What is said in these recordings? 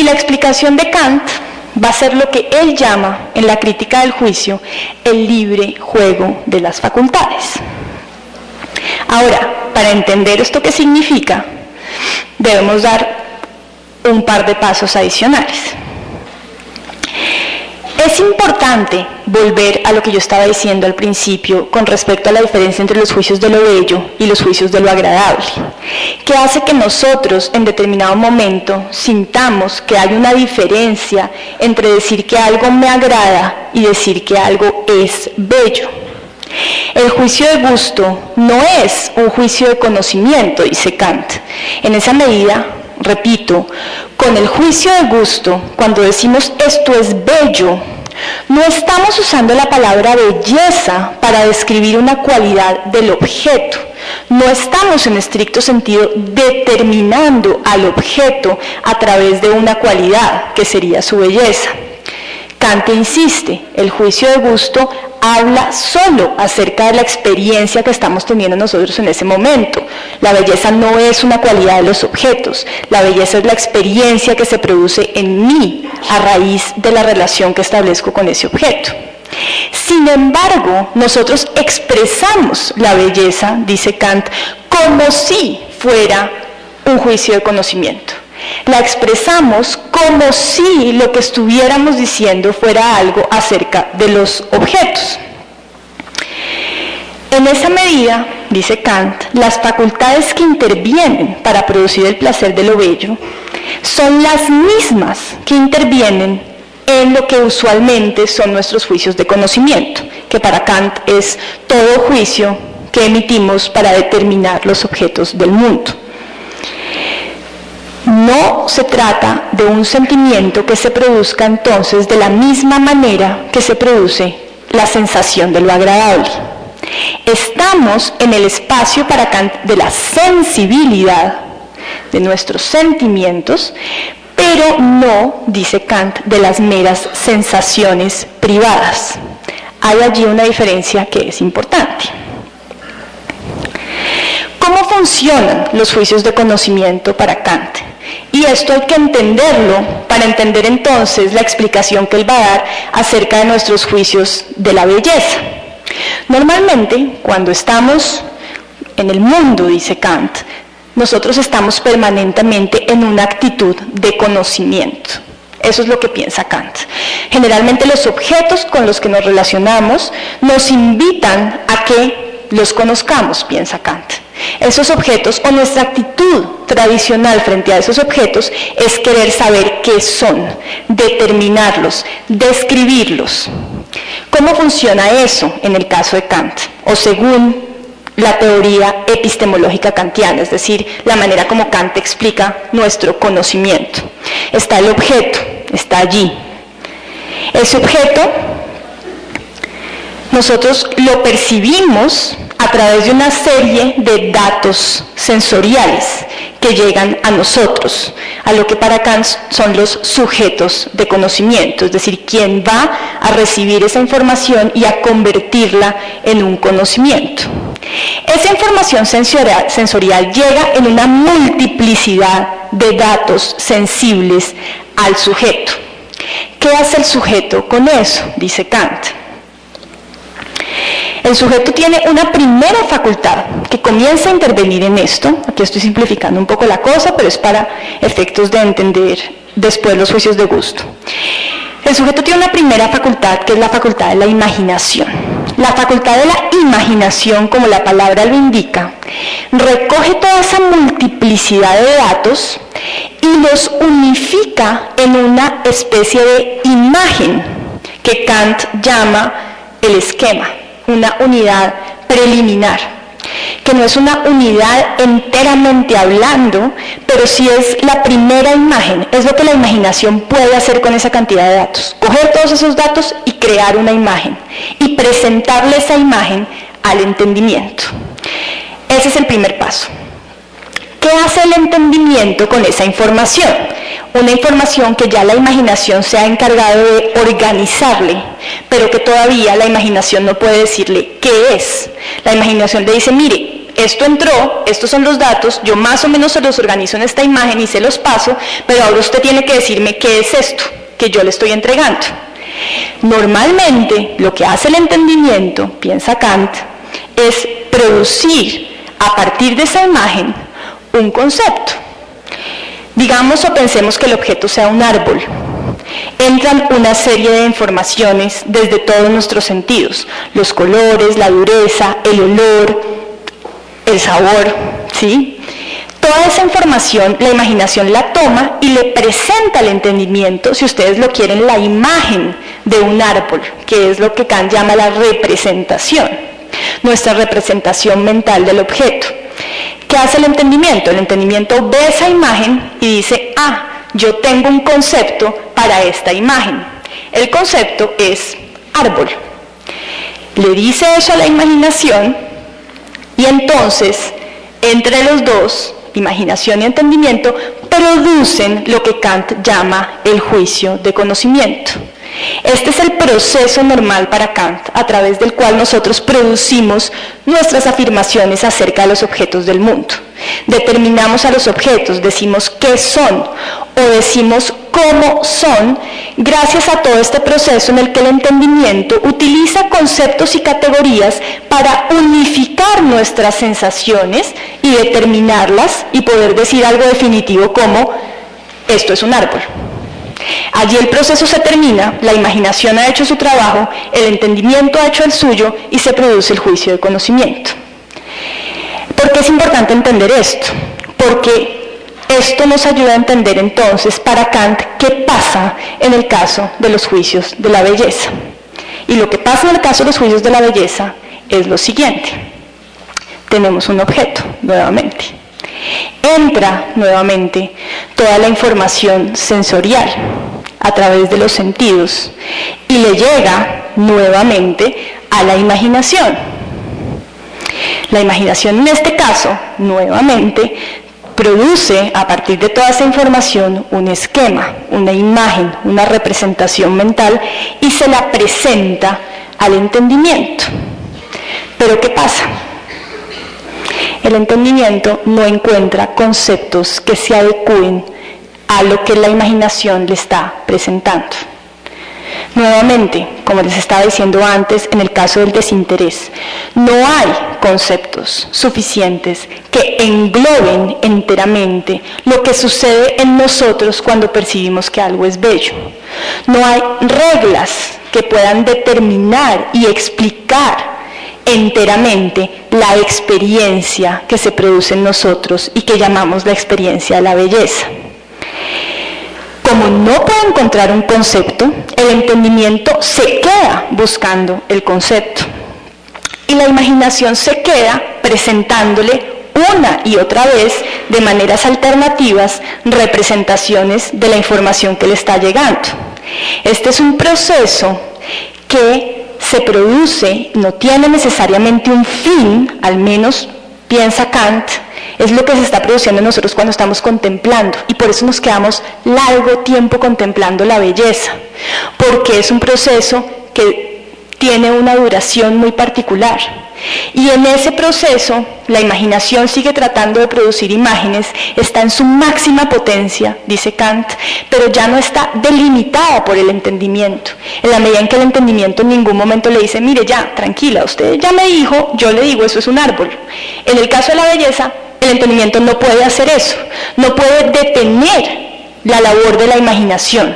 Y la explicación de Kant va a ser lo que él llama, en la crítica del juicio, el libre juego de las facultades. Ahora, para entender esto qué significa, debemos dar un par de pasos adicionales. Es importante volver a lo que yo estaba diciendo al principio con respecto a la diferencia entre los juicios de lo bello y los juicios de lo agradable, que hace que nosotros en determinado momento sintamos que hay una diferencia entre decir que algo me agrada y decir que algo es bello. El juicio de gusto no es un juicio de conocimiento, dice Kant. En esa medida, repito, con el juicio de gusto, cuando decimos esto es bello, no estamos usando la palabra belleza para describir una cualidad del objeto. No estamos en estricto sentido determinando al objeto a través de una cualidad que sería su belleza. Kant insiste, el juicio de gusto habla solo acerca de la experiencia que estamos teniendo nosotros en ese momento. La belleza no es una cualidad de los objetos, la belleza es la experiencia que se produce en mí a raíz de la relación que establezco con ese objeto. Sin embargo, nosotros expresamos la belleza, dice Kant, como si fuera un juicio de conocimiento. La expresamos como si lo que estuviéramos diciendo fuera algo acerca de los objetos. En esa medida, dice Kant, las facultades que intervienen para producir el placer de lo bello son las mismas que intervienen en lo que usualmente son nuestros juicios de conocimiento, que para Kant es todo juicio que emitimos para determinar los objetos del mundo. No se trata de un sentimiento que se produzca entonces de la misma manera que se produce la sensación de lo agradable. Estamos en el espacio para Kant de la sensibilidad de nuestros sentimientos, pero no, dice Kant, de las meras sensaciones privadas. Hay allí una diferencia que es importante. ¿Cómo funcionan los juicios de conocimiento para Kant? Y esto hay que entenderlo para entender entonces la explicación que él va a dar acerca de nuestros juicios de la belleza. Normalmente, cuando estamos en el mundo, dice Kant, nosotros estamos permanentemente en una actitud de conocimiento. Eso es lo que piensa Kant. Generalmente los objetos con los que nos relacionamos nos invitan a que los conozcamos, piensa Kant. Esos objetos, o nuestra actitud tradicional frente a esos objetos, es querer saber qué son, determinarlos, describirlos. ¿Cómo funciona eso en el caso de Kant? O según la teoría epistemológica kantiana, es decir, la manera como Kant explica nuestro conocimiento. Está el objeto, está allí. Ese objeto nosotros lo percibimos a través de una serie de datos sensoriales que llegan a nosotros, a lo que para Kant son los sujetos de conocimiento, es decir, quien va a recibir esa información y a convertirla en un conocimiento. Esa información sensorial llega en una multiplicidad de datos sensibles al sujeto. ¿Qué hace el sujeto con eso? Dice Kant. El sujeto tiene una primera facultad que comienza a intervenir en esto. Aquí estoy simplificando un poco la cosa, pero es para efectos de entender después los juicios de gusto. El sujeto tiene una primera facultad que es la facultad de la imaginación. La facultad de la imaginación, como la palabra lo indica, recoge toda esa multiplicidad de datos y los unifica en una especie de imagen que Kant llama el esquema, una unidad preliminar, que no es una unidad enteramente hablando, pero sí es la primera imagen, es lo que la imaginación puede hacer con esa cantidad de datos, coger todos esos datos y crear una imagen, y presentarle esa imagen al entendimiento. Ese es el primer paso. ¿Qué hace el entendimiento con esa información? Una información que ya la imaginación se ha encargado de organizarle, pero que todavía la imaginación no puede decirle qué es. La imaginación le dice, mire, esto entró, estos son los datos, yo más o menos se los organizo en esta imagen y se los paso, pero ahora usted tiene que decirme qué es esto que yo le estoy entregando. Normalmente, lo que hace el entendimiento, piensa Kant, es producir a partir de esa imagen un concepto. Digamos o pensemos que el objeto sea un árbol. Entran una serie de informaciones desde todos nuestros sentidos, los colores, la dureza, el olor, el sabor, ¿sí? Toda esa información la imaginación la toma y le presenta al entendimiento, si ustedes lo quieren, la imagen de un árbol, que es lo que Kant llama la representación, nuestra representación mental del objeto. ¿Qué hace el entendimiento? El entendimiento ve esa imagen y dice, ah, yo tengo un concepto para esta imagen. El concepto es árbol. Le dice eso a la imaginación y entonces, entre los dos, imaginación y entendimiento, producen lo que Kant llama el juicio de conocimiento. Este es el proceso normal para Kant, a través del cual nosotros producimos nuestras afirmaciones acerca de los objetos del mundo. Determinamos a los objetos, decimos qué son o decimos cómo son, gracias a todo este proceso en el que el entendimiento utiliza conceptos y categorías para unificar nuestras sensaciones y determinarlas y poder decir algo definitivo como esto es un árbol. Allí el proceso se termina, la imaginación ha hecho su trabajo, el entendimiento ha hecho el suyo y se produce el juicio de conocimiento. ¿Por qué es importante entender esto? Porque esto nos ayuda a entender entonces para Kant qué pasa en el caso de los juicios de la belleza. Y lo que pasa en el caso de los juicios de la belleza es lo siguiente. Tenemos un objeto, nuevamente. Entra nuevamente toda la información sensorial a través de los sentidos y le llega nuevamente a la imaginación. La imaginación en este caso, nuevamente, produce a partir de toda esa información un esquema, una imagen, una representación mental y se la presenta al entendimiento. Pero ¿qué pasa? El entendimiento no encuentra conceptos que se adecúen a lo que la imaginación le está presentando. Nuevamente, como les estaba diciendo antes, en el caso del desinterés, no hay conceptos suficientes que engloben enteramente lo que sucede en nosotros cuando percibimos que algo es bello. No hay reglas que puedan determinar y explicar enteramente la experiencia que se produce en nosotros y que llamamos la experiencia de la belleza. Como no puede encontrar un concepto, el entendimiento se queda buscando el concepto y la imaginación se queda presentándole una y otra vez de maneras alternativas representaciones de la información que le está llegando. Este es un proceso que se produce, no tiene necesariamente un fin, al menos piensa Kant, es lo que se está produciendo en nosotros cuando estamos contemplando, y por eso nos quedamos largo tiempo contemplando la belleza, porque es un proceso que tiene una duración muy particular. Y en ese proceso, la imaginación sigue tratando de producir imágenes, está en su máxima potencia, dice Kant, pero ya no está delimitada por el entendimiento. En la medida en que el entendimiento en ningún momento le dice, mire ya, tranquila, usted ya me dijo, yo le digo, eso es un árbol. En el caso de la belleza, el entendimiento no puede hacer eso, no puede detener la labor de la imaginación.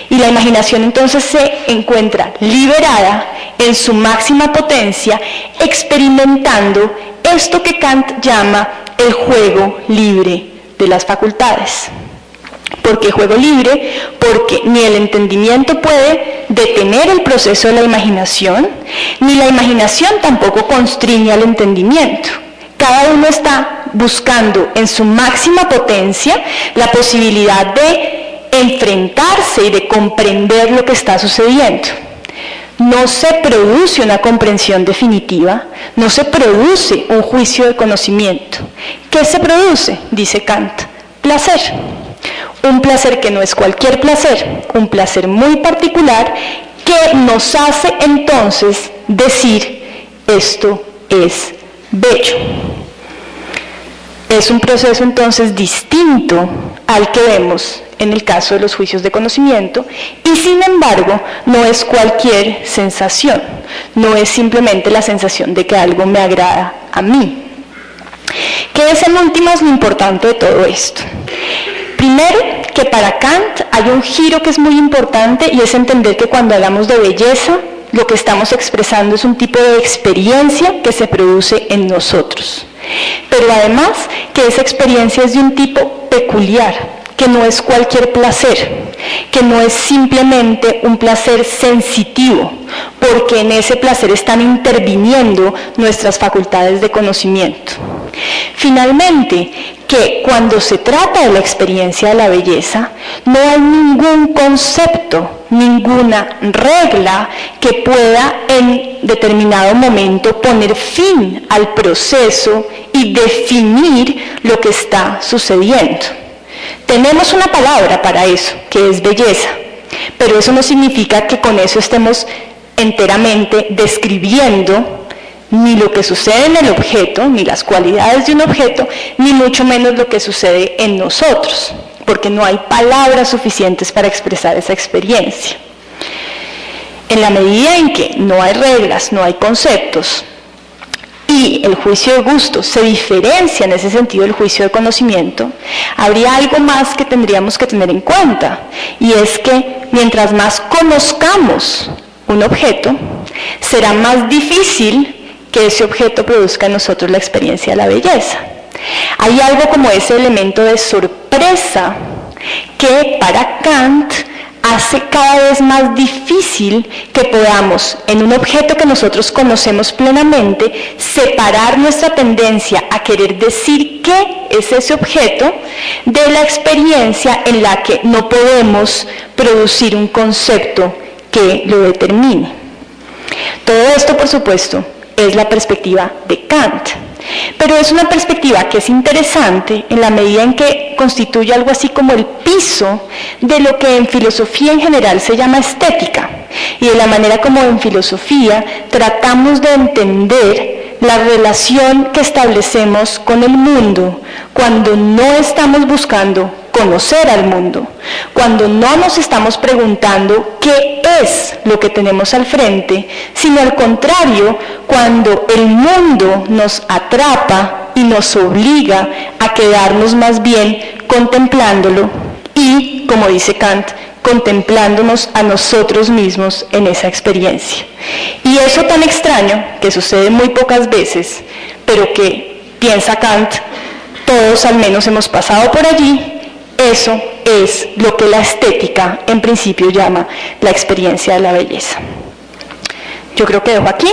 Y la imaginación entonces se encuentra liberada en su máxima potencia, experimentando esto que Kant llama el juego libre de las facultades. ¿Por qué juego libre? Porque ni el entendimiento puede detener el proceso de la imaginación, ni la imaginación tampoco constriñe al entendimiento. Cada uno está buscando en su máxima potencia la posibilidad de enfrentarse y de comprender lo que está sucediendo. No se produce una comprensión definitiva, no se produce un juicio de conocimiento. ¿Qué se produce? Dice Kant, placer. Un placer que no es cualquier placer, un placer muy particular que nos hace entonces decir esto es bello. Es un proceso entonces distinto al que vemos en el caso de los juicios de conocimiento y sin embargo no es cualquier sensación, no es simplemente la sensación de que algo me agrada a mí. ¿Qué es en últimas lo importante de todo esto? Primero, que para Kant hay un giro que es muy importante y es entender que cuando hablamos de belleza, lo que estamos expresando es un tipo de experiencia que se produce en nosotros. Pero además que esa experiencia es de un tipo peculiar, que no es cualquier placer, que no es simplemente un placer sensitivo, porque en ese placer están interviniendo nuestras facultades de conocimiento. Finalmente, que cuando se trata de la experiencia de la belleza, no hay ningún concepto, ninguna regla que pueda en determinado momento poner fin al proceso y definir lo que está sucediendo. Tenemos una palabra para eso, que es belleza, pero eso no significa que con eso estemos enteramente describiendo ni lo que sucede en el objeto, ni las cualidades de un objeto, ni mucho menos lo que sucede en nosotros, porque no hay palabras suficientes para expresar esa experiencia. En la medida en que no hay reglas, no hay conceptos, y el juicio de gusto se diferencia en ese sentido del juicio de conocimiento, habría algo más que tendríamos que tener en cuenta, y es que mientras más conozcamos un objeto, será más difícil que ese objeto produzca en nosotros la experiencia de la belleza. Hay algo como ese elemento de sorpresa que para Kant hace cada vez más difícil que podamos, en un objeto que nosotros conocemos plenamente, separar nuestra tendencia a querer decir qué es ese objeto de la experiencia en la que no podemos producir un concepto que lo determine. Todo esto, por supuesto, es la perspectiva de Kant. Pero es una perspectiva que es interesante en la medida en que constituye algo así como el piso de lo que en filosofía en general se llama estética, y de la manera como en filosofía tratamos de entender la relación que establecemos con el mundo cuando no estamos buscando conocer al mundo, cuando no nos estamos preguntando qué es lo que tenemos al frente, sino al contrario, cuando el mundo nos atrapa y nos obliga a quedarnos más bien contemplándolo y, como dice Kant, contemplándonos a nosotros mismos en esa experiencia. Y eso tan extraño, que sucede muy pocas veces, pero que, piensa Kant, todos al menos hemos pasado por allí. Eso es lo que la estética en principio llama la experiencia de la belleza. Yo creo que dejo aquí.